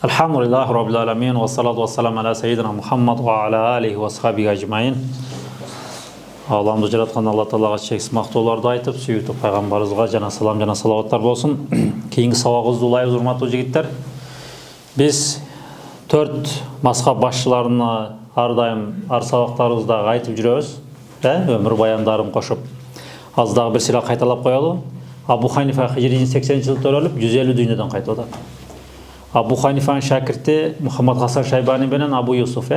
Elhamdülillahi Rabbil alemin ve salatu ve selamu ala seyyidina Muhammed ve ala alihi ve sahabihi ecmain. Allah'ımızı жаратқан Алла Тағалаға шексіз мақтауларды айтып, сүйікті пайғамбарымызға жана салам жана салауаттар болсын. Кейінгі сабағымызды улайбыз, урматтуу жігіттер. Біз төрт мазхаб басшыларына ардайым ар сабақтарыбызда айтып жүрөбүз, өмір баяндарын қошып. Аздағы бір сыйра қайталап қоялы. Абу Ханифа хижри 80 жылы төрөлүп, 150 дүйнөдөн кайтып атат. Абу Ханифаның шәкірті Мұхаммад Хасан Шайбани менен Абу Юсуф.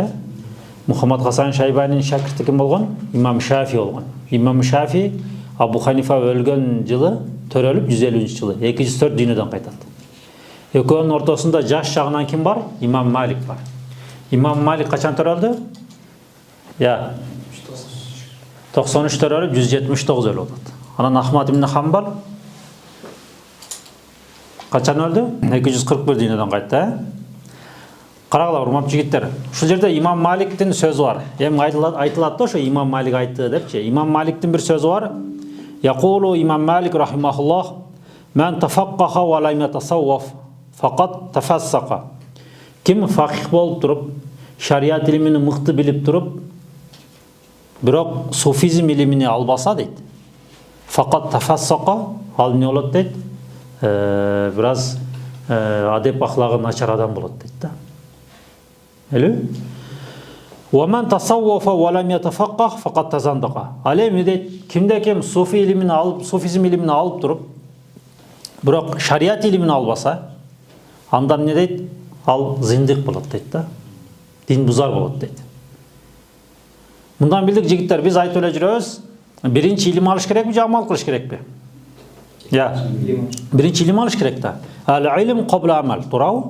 Мұхаммад Хасан Шайбанин шәкірті кім болған? Имам Шафи болған. Имам Шафи Абу Ханифа өлген жылы төрөлүп 150 жылы 204 дүйнөдөн кайтат. Экөөнүн ортосунда жаш жагынан ким бар? Имам Малик бар. Имам Малик качан төрөлдү? 93 төрөлүп 179 өлүп атат. Анан Ахмад ибн Хамбал качан өлдү? 241 дүйнөдөн кайтты. Карагыла, урматтуу жигиттер. Ушул жерде Имам Маликтин сөзү бар. Эми айтылат да ошо Имам Малик айтты депчи. Имам Маликтин бир сөзү бар. Якулу Имам Малик рахимахуллах: "Мен тафаққаха ва лам ятасавваф, фақат тафассақа." Ким фақих болуп туруп, шариат илимини мыкты билип туруп, бирок суфизм илимини албаса дейт. Фақат тафассақа, ал эмне болот дейт? Biraz adep ahlakı načar adam bolot deydi da. Öyle? وَمَنْ تَصَوَّفَ وَلَمْ يَتَفَقَّهْ فَقَدْ تَزَنْدَقَ. Alem deydi, kimde kim sufi ilimini alıp, sufizm ilimini alıp durup, bırak şariat ilimini albasa, andan ne deydi? Al zindik bolot deydi da. Din buzar bolot deydi. Bundan bildik jigitler, biz ayıp öyle жүрөбүz. Birinci ilim alış gerek mi, amal kılış gerek mi? Birinci ilim alış gerek da. Al-ilim qabla amal. Турабы?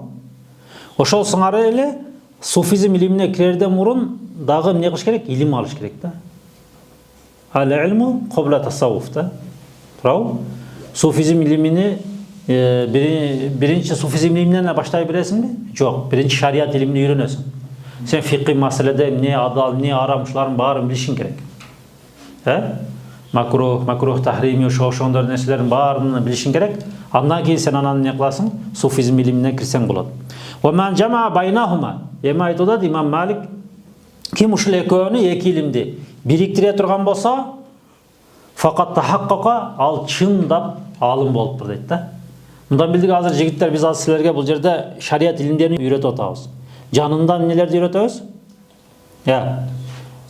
Ошол сыңары эле суфизм илимине кирерден мурун дагы эмне кылыш керек? Илим алыш керек да. Ал-илму qabla tasawwuf да. Турабы? Суфизм илимини биринчи суфизм илиминен баштай бересиңби? Жок, биринчи шариат илимини үйрөнөсүң. Сен фикый маселеде эмне адал, эмне арам ушулардын баарын билишиң керек. Макрух, тахрими, ошондор нерселердин баарын билишиң керек. Андан кийин сен анан эмне кыласың? Суфизм илимине кирсең болот. Ва ман жама байнахума. Эми айтылат Имам Малик, ким ушул экөөнү, эки илимди бириктире турган болсо, факат тахаккака, ал чындап алым болуптур дейт да. Мындан билдик азыр жигиттер, биз азыр силерге бул жерде шариат илимдерин үйрөтүп атабыз. Жанында эмнелерди үйрөтөбүз?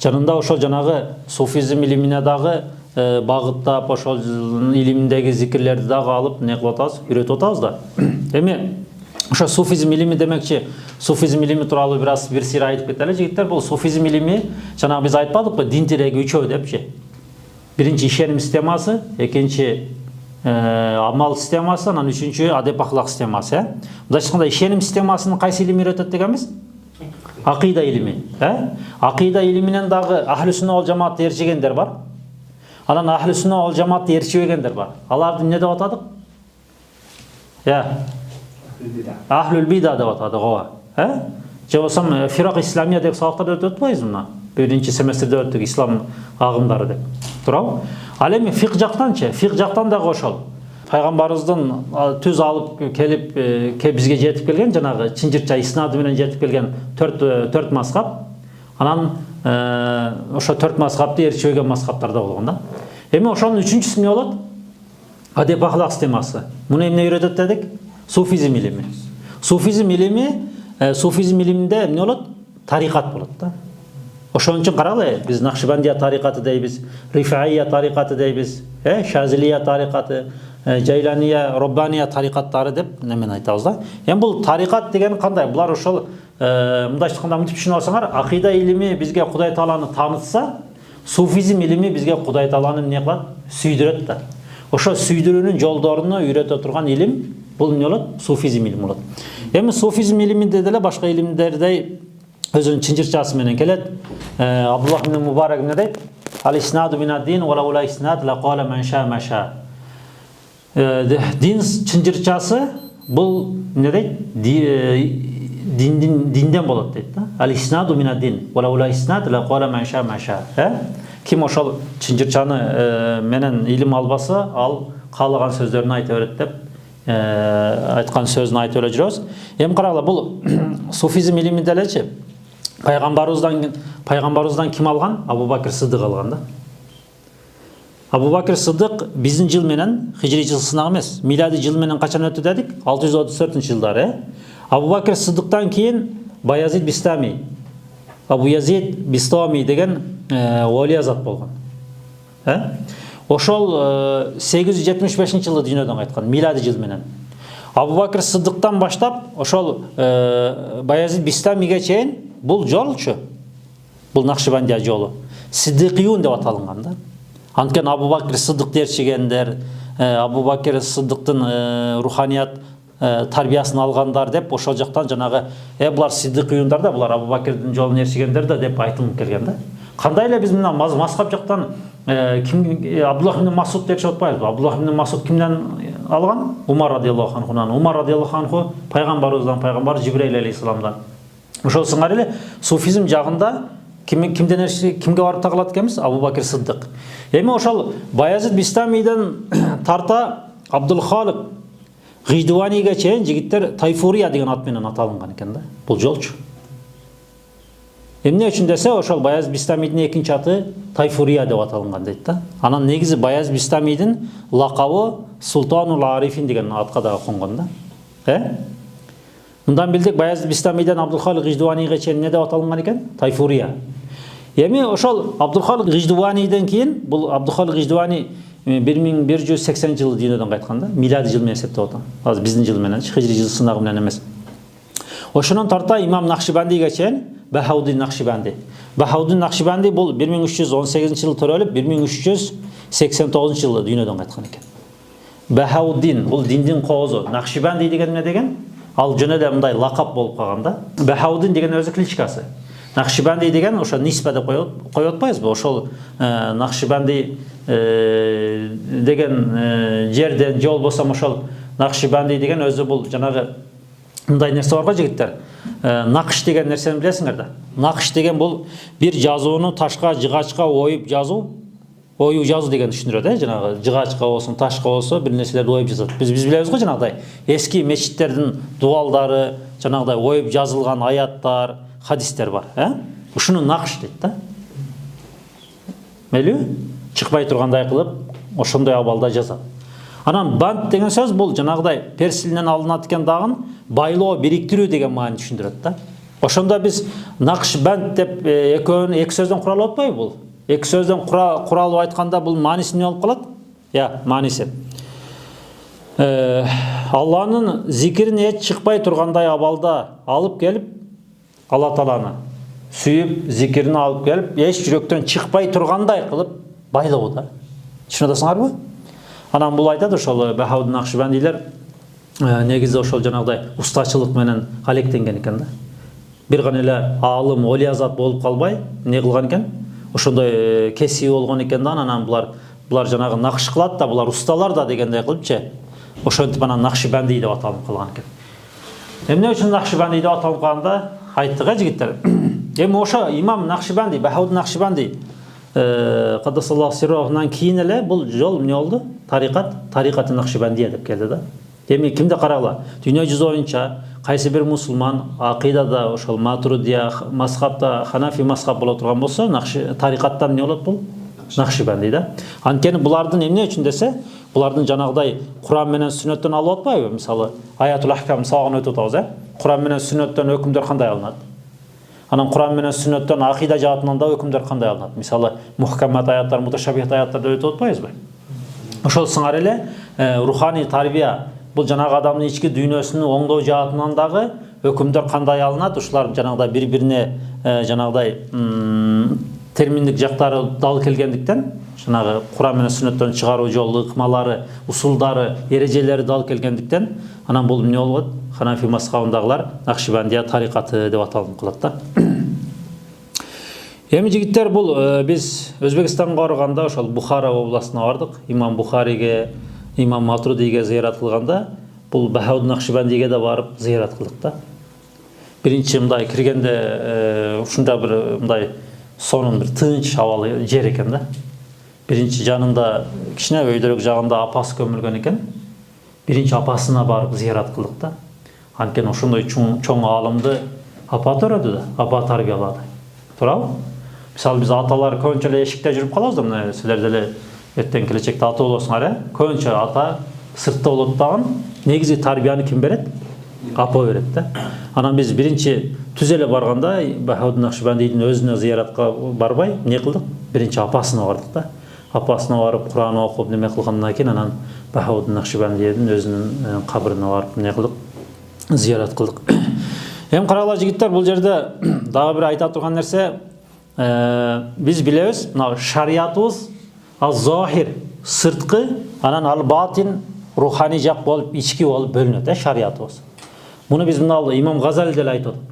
Жанында ошол жанагы суфизм илимине дагы багыттап, ошол илимдеги зикирлерди дагы алып, не кылып атабыз? Үйрөтүп атабыз да. Эми ошо суфизм илими демекчи, суфизм илими тууралуу бир сыйра айтып кетели жигиттер. Бул суфизм илими, жанагы биз айтпадыкпы, дин тиреги үчөө депчи. Биринчи ишеним системасы, экинчи амал системасы, анан үчүнчү адеп ахлак системасы. Мындайча айтканда, ишеним системасынын кайсы илими үйрөтөт дегенбиз? Акыйда илими. Акыйда илиминен дагы ахли сүннат вал жамаатка ээрчигендер бар. Анан ахли сүннат вал жамаатка ээрчибегендер бар. Аларды эмне деп атадык? Ахлул бида деп атадык ооба. Же болсом фирак исламия деп сабактарда өтүп атпайбызбы мына? Биринчи семестрде өттүк, ислам агымдары деп. Туурабы? Ал эми фик жактанчы? Фик жактан дагы ошол. Пайгамбарыбыздын түз алып келип бизге жетип келген жанагы чынжырча иснады менен жетип келген төрт мазхаб. Анан ошо төрт мазхабты ээрчибеген мазхабтар да болгон да. Эми ошонун үчүнчүсү эмне болот? Адеп ахлак системасы. Муну эмне үйрөтөт дедик? Суфизм илими. Суфизм илиминде эмне болот? Тарикат болот да. Ошон үчүн карагыла, биз Накшибандия тарикаты дейбиз, Рифаия тарикаты дейбиз, Шазилия тарикаты, Жайлания, Роббания тарикаттары деп немен айтабыз да. Эми бул тарикат деген кандай? Булар ошол мындайча айтканда мынтип түшүнүп алсаңар, акыйда илими бизге Кудай Тааланы таанытса, суфизм илими бизге Кудай Тааланы эмне кылат? Сүйдүрөт да. Ошо сүйдүрүүнүн жолдоруну үйрөтө турган илим бул эмне болот? Суфизм илими болот. Эми суфизм илиминде деле башка илимдердей өзүнүн чынжырчасы менен келет. Абдуллах ибн Мубарак эмне дейт? Ал-иснаду минад-дин ва лаула иснад ла кала ман ша ма ша. Дин чынжырчасы бул эмне дейт? Динден болот дейт да. Ал-иснаду минад-дин ва лаула иснад ла кала ман ша ма ша. Ким ошол чынжырчаны менен илим албаса, ал каалаган сөздөрүн айта берет деп айткан сөзүн айтып эле жүрөбүз. Эми карагыла, бул суфизм илиминде элечи пайгамбарыбыздан ким алган? Абу Бакр Сыдык алган да. Абу Бакр Сыдык биздин жыл менен, хижри жыл сынак эмес, милади жыл менен качан өттү дедик? 634-жылдары. Абу Бакр Сыдыктан кийин Баязид Бистами, Абу Язид Бистами деген олия зат болгон. Ошол 875-жылы дүйнөдөн кайткан, милади жыл менен. Абу Бакр Сыдыктан баштап ошол Баязид Бистамиге чейин бул жолчу, бул Накшибандия жолу Сиддикиюн деп аталган да. Анткени Абу Бакр Сыдык дерчигендер, Абу Бакр Сыдыктын руханият тарбиясын алгандар деп ошол жактан жанагы булар Сиддикиюндар да, булар Абу Бакрдын жолун ээрчигендер да деп айтылып келген да. Кандай эле биз мына мазхаб жактан Абдуллах ибн Масуд деп атпайбызбы? Абдуллах ибн Масуд кимден алган? Умар радиаллаху анхунан. Умар радиаллаху анху пайгамбарыбыздан, пайгамбар Жибрейил алейхиссаламдан. Ошол сыңар эле суфизм жагында кимге барып тагылат экенбиз? Абу Бакр Сыдык. Эми ошол Баязид Бистамиден тарта Абдул Халик Гыждываниге чейин жигиттер Тайфурия деген ат менен аталынган экен да. Бул жолчу. Эмне үчүн десе, ошол Баязид Бистамидин экинчи аты Тайфурия деп аталынган дейт да. Анан негизи Баязид Бистамидин лакабы Султанул Арифин деген атка да конгон да. Мындан билдик, Баязид Бистамиден Абдул Халик Гыждываниге чейин не деп аталынган экен? Тайфурия. Эми ошол Абдул Халик Гыждываниден кийин, бул Абдул Халик Гыждывани 1180-жылы дүйнөдөн кайткан да, милади жыл менен эсептеп атам. Азыр биздин жыл менен, хижри жыл сынагы менен эмес. Ошонун тарта имам Накшибандиге чейин Бахаудин Накшибанди. Бахаудин Накшибанди бул 1318-жылы төрөлүп, 1389-жылы дүйнөдөн кайткан экен. Бахаудин бул диндин коозу. Накшибанди деген эмне деген? Ал жөн эле мындай лакап болуп калган да. Бахаудин деген өзү кличкасы. Накшибанди деген ошо ниспа деп коюп атпайбызбы? Ошол Накшибанди деген жерден жол болсом, ошол Накшибанди деген өзү бул жанагы мындай нерсе бар го жигиттер. Накш деген нерсени билесиңер да. Накш деген бул бир жазууну ташка, жыгачка оюп жазуу. Оюу жазуу деген түшүндүрөт, жанагы жыгачка болсун, ташка болсо бир нерселерди оюп жазат. Биз билебиз го жанагыдай эски мечиттердин дуалдары, жанагыдай оюп жазылган аяттар, хадистер бар, ушуну накш дейт да. Мелүү? Чыкпай тургандай кылып, ошондой абалда жазат. Анан бант деген сөз бул жанагыдай перс тилинен алынат экен дагы, байлоо, бириктирүү деген маани түшүндүрөт да. Ошондо биз накш бант деп эки сөздөн куралып атпайбы бул? Эки сөздөн куралып айтканда бул мааниси эмне болуп калат? Мааниси. Алланын зикирин эч чыкпай тургандай абалда алып келип, Алла Тааланы сүйүп, зикирин алып келип, эч жүрөктөн чыкпай тургандай кылып байлоо да. Түшүнүп атасыңарбы? Анан бул айтат ошол Бахаудин Накшибандилер негизи ошол жанагыдай устачылык менен алектенген экен да. Бир гана эле аалым, олиязат болуп калбай, эмне кылган экен? Ошондой кеси болгон экен да. Анан булар жанагы накш кылат да, булар усталар да дегендей кылыпчы. Ошентип анан Накшибанди деп аталып калган экен. Эмне үчүн Накшибанди деп аталып калганда айттык жигиттер. Эми ошо имам Накшибанди, Бахаудин Накшибанди каддасаллаху сиррахунан кийин эле бул жол эмне болду? Тарикат Накшибандия деп келди да. Эми кимди карагыла? Дүйнө жүзү боюнча кайсы бир мусулман акыйдада ошол Матуридия мазхабта, Ханафи мазхаб боло турган болсо, тарикаттан эмне болот бул? Накшибанди да. Анткени булардын эмне үчүн десе, булардын жанагыдай Куран менен сүннөттөн алып атпайбы? Мисалы, Аятул Ахкам сабагын өтүп атабыз, Куран менен сүннөттөн өкүмдөр кандай алынат? Анан Куран менен сүннөттөн акыйда жаатынан да өкүмдөр кандай алынат? Мисалы, мухкамат аяттар, муташабихат аяттарды өтүп атпайбызбы? Ошол сыңар эле руханий тарбия, бул жанагы адамдын ички дүйнөсүнүн оңдоо жаатынан дагы өкүмдөр кандай алынат? Ушулар жанагыдай бири-бирине жанагыдай терминдик жактары дал келгендиктен, жанагы Куран менен сүннөттөн чыгаруу жолу, ыкмалары, усулдары, эрежелери дал келгендиктен, анан бул эмне болот? Ханафи мазхабындагылар Накшибандия тарикаты деп аталып калат да. Эми жигиттер, бул биз Өзбекстанга барганда ошол Бухара областына бардык. Имам Бухариге, имам Матрудиге зыярат кылганда, бул Бахаудин Накшибандиге да барып зыярат кылдык да. Биринчи мындай киргенде ушунда бир мындай сонун бир тынч абалы жер экен да. Биринчи жанында кичине өйдөрөк жагында апасы көмүлгөн экен. биринчи апасына барып зиярат кылдык да. Анткени ошондой чоң аалымды апа төрөдү да, апа тарбиялады. Туурабы? Мисалы биз аталар көбүнчө эле эшикте жүрүп калабыз да, мына силер деле эртең келечекте ата болосуңар, көбүнчө ата сыртта болот дагы, негизи тарбияны ким берет? Апа берет да. Анан биз биринчи түз эле барганда Бахаудин Накшбандийдин өзүнө зияратка барбай, эмне кылдык? Биринчи апасына бардык да. Апасына барып Кур'ан окуп неме кылгандан кийин анан Бахаудин Накшбандийдин өзүнүн кабырына барып эмне кылдык? Зиярат кылдык. Эми карагыла жигиттер, бул жерде дагы бир айта турган нерсе, биз билебиз, мына шариятыбыз аз-захир, сырткы, анан ал-батин, руханий жак болуп, ички болуп бөлүнөт, шариятыбыз. Муну биз мына Имам Газали деле айтып атат.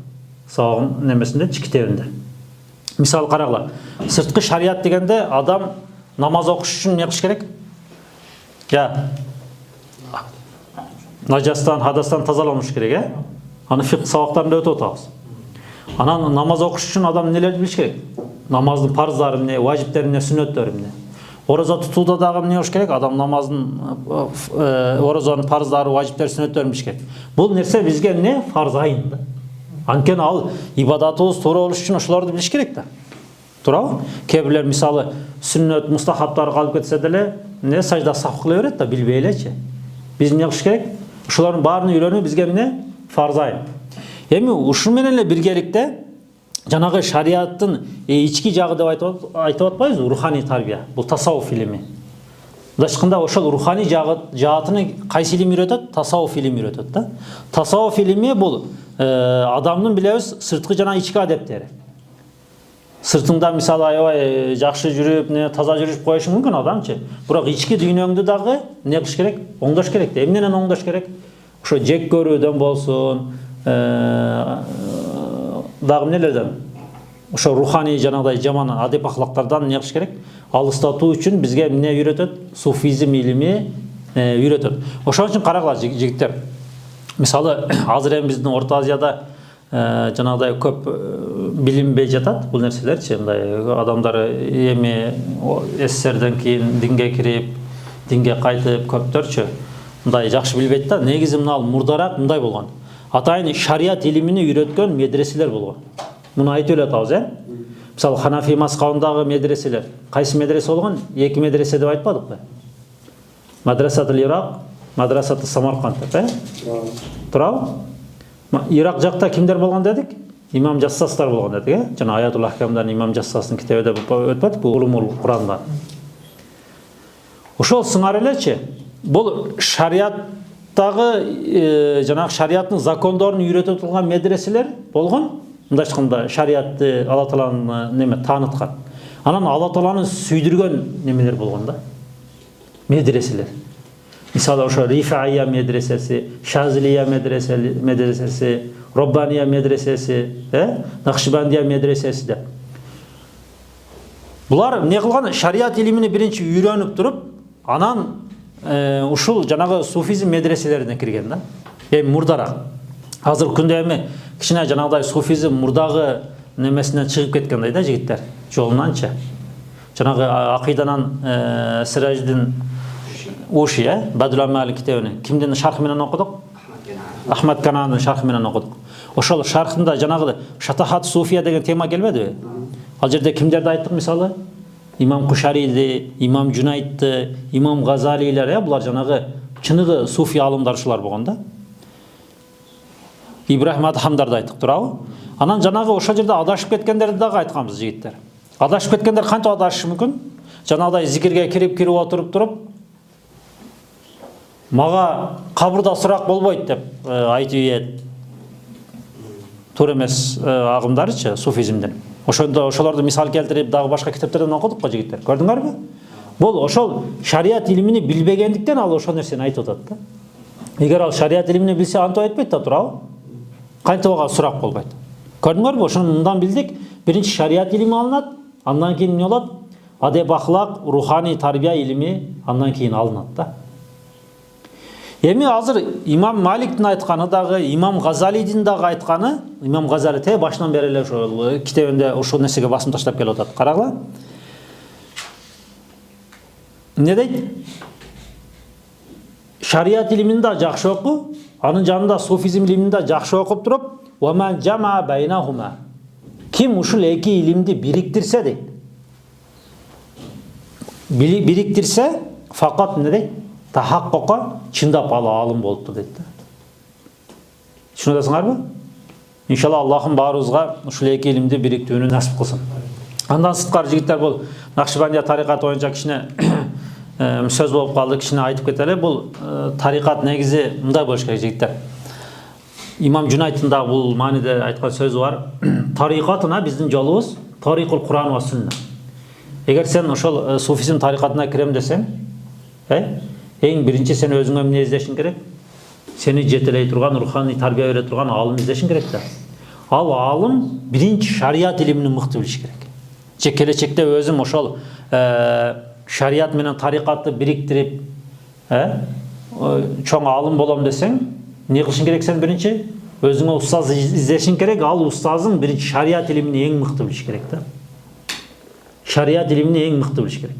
Сагын немесинде, китебинде. Мисалы карагыла, сырткы шарият дегенде адам намаз окуш үчүн эмне кылыш керек? Najastan, hadastan тазаланыш керек, Аны фикх сабактарында өтүп атабыз. Анан намаз окуш үчүн адам нелерди билиш керек? Намаздын парыздары эмне, важиптери эмне, сүннөттөрү эмне. Ораза тутууда дагы эмне болуш керек? Адам намаздын оразанын парыздары, важиптери, сүннөттөрүн билиш керек. Бул нерсе бизге эмне? Фарз айын да. Анткени ал ибадатыбыз туура болуш үчүн ошолорду билиш керек да. Туурабы? Кээ бирлер мисалы сүннөт, мустахабтары калып кетсе деле, эмне сажда саф кыла берет да, билбей элечи. Биз эмне кылыш керек? Ошолордун баарын үйрөнүү бизге эмне? Фарз айын. Эми ушун менен эле биргеликте жанагы шариаттын ички жагы деп айтып атпайбызбы? Руханий тарбия. Бул тасаввуф илими. Дашкында ошол руханий жаатыны кайсы илим үйрөтөт? Тасаввуф илим үйрөтөт да. Тасаввуф илими бул адамдын билебиз сырткы жана ички адептери. Сыртыңда мисалы аябай жакшы жүрүп, таза жүрүп коюшу мүмкүн адамчы. Бирок ички дүйнөңдү дагы эмне кылыш керек? Оңдош керек да. Эмненен оңдош керек? Ошо жек көрүүдөн болсун, дагы эмнелерден? Ошо руханий жанагыдай жаман адеп ахлактардан эмне кылыш керек? Алыстатуу үчүн бизге эмне үйрөтөт? Суфизм илими үйрөтөт. Ошон үчүн карагыла жигиттер. Мисалы азыр эми биздин Орто Азияда жанагыдай көп билинбей жатат бул нерселерчи. Мындай адамдар эми СССРден кийин динге кирип, динге кайтып көптөрчү мындай жакшы билбейт да. Негизи мына мурдараак мындай болгон. Атайын шарият илимини үйрөткөн медреселер болгон. Муну айтып эле атабыз, Мисалы Ханафи мазхабындагы медреселер. Кайсы медресе болгон? Эки медресе деп айтпадыкпы? Мадрасатул Ирак, Мадрасатул Самарканд деп, Туурабы? Ирак жакта кимдер болгон дедик? Имам Жассастар болгон дедик, Жана Аятул Ахкамдан Имам Жассастын китебиде өтпөдү, бул Улумул Куранда. Ошол сыңар элечи, бул шариаттагы жанагы шариаттын закондорун үйрөтө турган медреселер болгон. Мындай айтканда шариатты Алла Тааланын неме тааныткан. Анан Алла Тааланы сүйдүргөн немелер болгон да. Медреселер. Мисалы ошо Рифаия медресеси, Шазилия медресеси, Роббания медресеси, Накшбандия медресеси деп. Булар эмне кылган? Шариат илимини биринчи үйрөнүп туруп, анан ушул жанагы суфизм медреселерине кирген да. Эми мурдараак. Азыр күндө эми кичине жанагыдай суфизм мурдагы немесинен чыгып кеткендей да жигиттер, жолунанчы. Жанагы акыйданан Сираjdin Уши, Бадул Амали китебин кимдин шархы менен окудук? Ахмад Кананын шархы менен окудук. Ошол шархында жанагы Шатахат Суфия деген тема келбедиби? Ал жерде кимдерди айттык мисалы? Имам Кушариди, Имам Жунайтты, Имам Газалилер, булар жанагы чыныгы суфи алымдар ушулар болгон да. Ибрахим Адхамдарды айттык, туурабы? Анан жанагы ошол жерде адашып кеткендерди дагы айтканбыз жигиттер. Адашып кеткендер канча адашышы мүмкүн? Жанагыдай зикирге кирип отуруп мага кабырда сурак болбойт деп айтып ийет. Туура эмес агымдарычы суфизмден. Ошондо ошолорду мисал келтирип дагы башка китептерден окудук го жигиттер. Көрдүңөрбү? Бул ошол шариат илимини билбегендиктен ал ошол нерсени айтып атат да. Эгер ал шариат илимини билсе антип айтпайт да, туурабы? Кантип ага сурак болбойт. Көрдүңөрбү? Ошону мындан билдик. Биринчи шариат илими алынат, андан кийин эмне болот? Адеп ахлак, руханий тарбия илими андан кийин алынат да. Эми азыр Имам Маликтин айтканы дагы, Имам Газалидин дагы айтканы, Имам Газали башынан бери эле ошол китебинде ошол нерсеге басым таштап келип атат. Карагыла. Эмне дейт? шариат илимин да жакшы оку, анын жанында суфизм илимин да жакшы окуп туруп, "Ва ман жама байнахума". Ким ушул эки илимди бириктирсе дейт. Бириктирсе, факат не дейт? Тахаккука чындап алым болуптур дейт. Түшүнүп атасыңарбы? Иншалла Аллахым баарыбызга ушул эки илимди бириктүүнү насип кылсын. Андан сырткары жигиттер, бул Накшибандия тарикаты боюнча кичине сөз болуп калды, кичине айтып кетели. Бул тарикат негизи мындай болуш керек жигиттер. Имам Жунайттын да бул мааниде айткан сөзү бар. Тарикатына биздин жолубуз тарикул Куран ва Сунна. Эгер сен ошол суфизм тарикатына кирем десең, эң биринчи сен өзүңө эмне издешиң керек? Сени жетелей турган, руханий тарбия бере турган алым издешиң керек да. Ал алым биринчи шариат илимин мыкты билиш керек. Же келечекте өзүм ошол шариат менен тарикатты бириктирип, чоң алым болом десең, не кылышың керек сен биринчи? Өзүңө устаз издешиң керек, ал устазың биринчи шариат илимин эң мыкты билиш керек да. Шариат илимин эң мыкты билиш керек.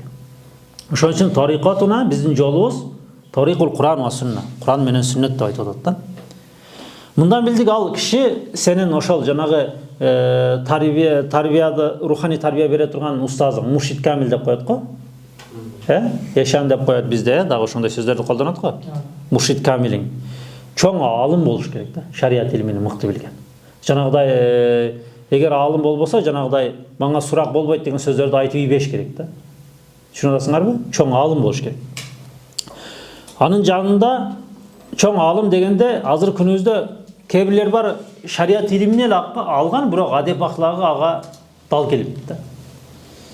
Ошон үчүн тарикатына биздин жолубуз тарикул Куран ва Сунна. Куран менен сүннөт деп айтып атат да. Мындан билдик, ал киши сенин ошол жанагы тарбияды, руханий тарбия бере турган устазың, муршид камил деп коет го. Яшан деп коет бизде, дагы ошондой сөздөрдү колдонот го. Муршид камилиң чоң алым болуш керек да, шариат илимин мыкты билген. Жанагыдай эгер алым болбосо, жанагыдай мага сурак болбойт деген сөздөрдү айтып ийбеш керек да. Түшүнүп атасыңарбы? Чоң алым болуш керек. Анын жанында чоң алым дегенде азыр күнүбүздө кээ бирлер бар, шариат илимин эле алган, бирок адеп ахлагы ага дал келбейт да.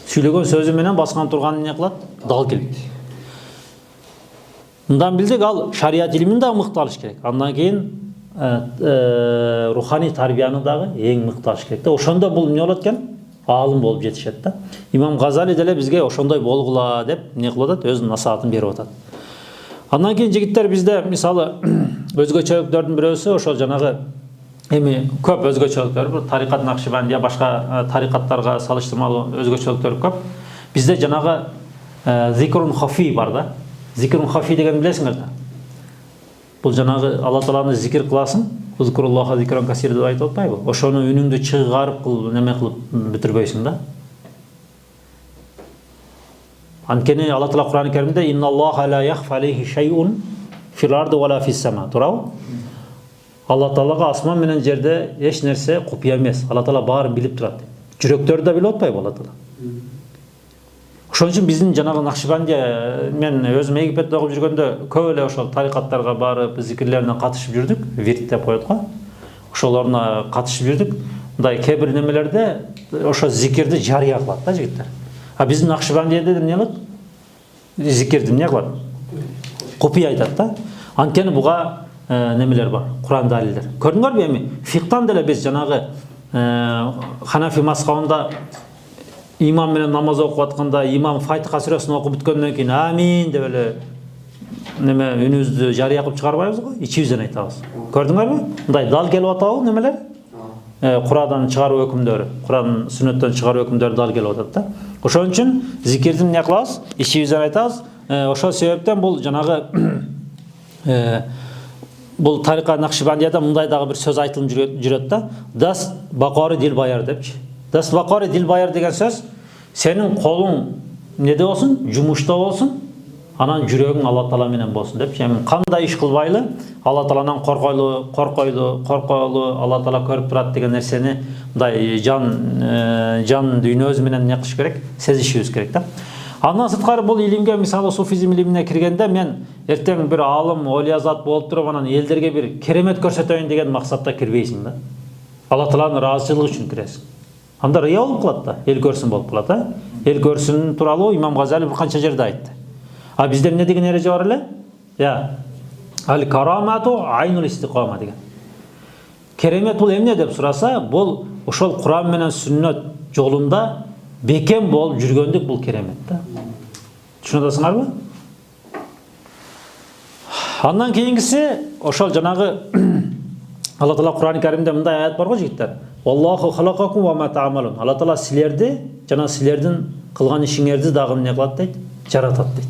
Сүйлөгөн сөзү менен баскан турганын эмне кылат? Дал келбейт. Мындан билдик, ал шариат илимин да мыкты алыш керек. Андан кийин руханий тарбияны дагы эң мыкты алыш керек да. Ошондо бул эмне болот экен? Алым болуп жетишет да. Имам Газали деле бизге ошондой болгула деп эмне кылып атат? Өзүнүн насаатын берип атат. Андан кийин жигиттер, бизде мисалы өзгөчөлүктөрдүн бирөөсү ошол жанагы эми көп өзгөчөлүктөр бар. Тарикат Накшибандия башка тарикаттарга салыштырмалуу өзгөчөлүктөр көп. Бизде жанагы зикрун хафи бар да. Зикрун хафи деген билесиңер да. Бул жанагы Алла Тааланы зикир кыласың, узкуруллаха зикран касир деп айтып атпайбы? Ошону үнүңдү чыгарып кыл, неме кылып бүтүрбөйсүң да. Анткени Алла Таала Кур'ан-ы Керимде инналлаха ла яхфа алейхи шай'ун фил арди ва ла фис сама. Туурабы? Алла Таалага асман менен жерде эч нерсе купуя эмес. Алла Таала баарын билип турат. Жүрөктөрдү да билип атпайбы Алла Таала? Ошон үчүн биздин жанагы Накшибандия, мен өзүм Египетте окуп жүргөндө көп эле ошол тарикаттарга барып, зикирлерине катышып жүрдүк. Вирт деп коет го. Ошолоруна катышып жүрдүк. Мындай кээ бир немелерде ошо зикирди жарыя кылат да жигиттер. А биздин Накшибандияда эмне кылат? Зикирди эмне кылат? Купуя айтат да. Анткени буга немелер бар, Куран далилдер. Көрдүңөрбү эми? Фиктан деле биз жанагы Ханафи мазхабында имам менен намаз окуп атканда, имам Фатиха сүрөсүн окуп бүткөндөн кийин амин деп эле неме үнүбүздү жарыя кылып чыгарбайбыз го, ичибизден айтабыз. Көрдүңөрбү? Мындай дал келип атабы немелер? Курандан чыгаруу өкүмдөрү, Куран сүннөттөн чыгаруу өкүмдөрү дал келип атат да. Ошон үчүн зикирди эмне кылабыз? Ичибизден айтабыз. Ошол себептен бул жанагы бул тарика Накшибандияда мындай дагы бир сөз айтылып жүрөт да. Дас бакары дил баяр депчи. Дас бакары дил баяр деген сөз сенин колуң эмнеде болсун? Жумушта болсун. Анан жүрөгүң Алла Таала менен болсун депчи. Эми кандай иш кылбайлы? Алла Тааладан коркойлу, Алла Таала көрүп турат деген нерсени мындай жан дүйнөбүз менен эмне кылыш керек? Сезишибиз керек да. Андан сырткары бул илимге, мисалы суфизм илимине киргенде мен эртең бир алым, олиязат болуп туруп анан элдерге бир керемет көрсөтөйүн деген максатта кирбейсиң да. Алла Тааланын ыраазычылыгы үчүн киресиң. Анда рыя болуп калат да, эл көрсүн болуп калат да. Эл көрсүн тууралуу Имам Газали бир канча жерде айтты. А бизде эмне деген эреже бар эле? Ал карамату айнул истиқама деген. Керемет бул эмне деп сураса, бул ошол Куран менен сүннөт жолунда бекем болуп жүргөндүк бул керемет да. Түшүнүп атасыңарбы? Андан кийингиси ошол жанагы Алла Таала Кур'ан-ы Керимде мындай аят бар го жигиттер. Аллаху халакакум ва ма таамалун. Алла Таала силерди жана силердин кылган ишиңерди дагы эмне кылат дейт? Жаратат дейт.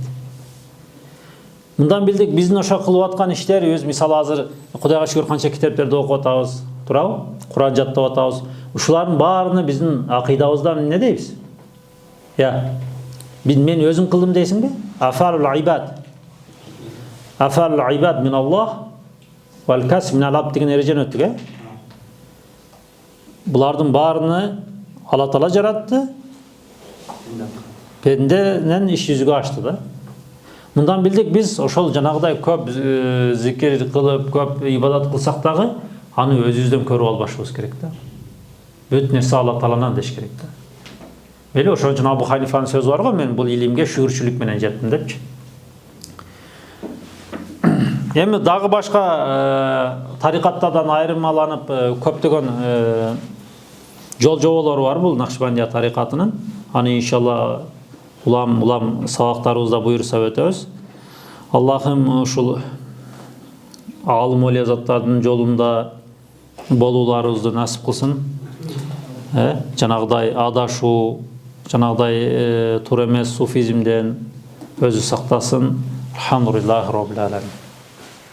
Мындан билдик биздин ошо кылып аткан иштерибиз, мисалы азыр Кудайга шүгүр канча китептерди окуп атабыз, туурабы? Куран жаттап атабыз. Ушулардын баарыны биздин акыйдабыздан эмне дейбиз? Мен өзүм кылдым дейсиңби? Афалул ибад. Афалул ибад мин Аллах вал касб мин ал-абд деген эрежени өттүк, Булардын баарыны Алла Таала жаратты. Пенденен иш жүзүгө ачты да. Мындан билдик биз ошол жанагыдай көп зикир кылып, көп ибадат кылсак дагы, аны өзүбүздөн көрүп албашыбыз керек да. Бүт нерсе Алла Тааланан деш керек да. Мели ошон үчүн Абу Ханифанын сөзү бар го, мен бул илимге шүгүрчүлүк менен жеттим депчи. Эми дагы башка тарикаттардан айырмаланып көптөгөн жол жоболору бар бул Накшбандия тарикатынын. Аны иншалла улам сабактарыбызда буйруса өтөбүз. Аллахым ушул алым олия заттардын жолунда болууларыбызды насип кылсын. Жанагыдай адашуу, жанагыдай туура эмес суфизмден өзү сактасын. Алхамдулиллахи роббил аламин.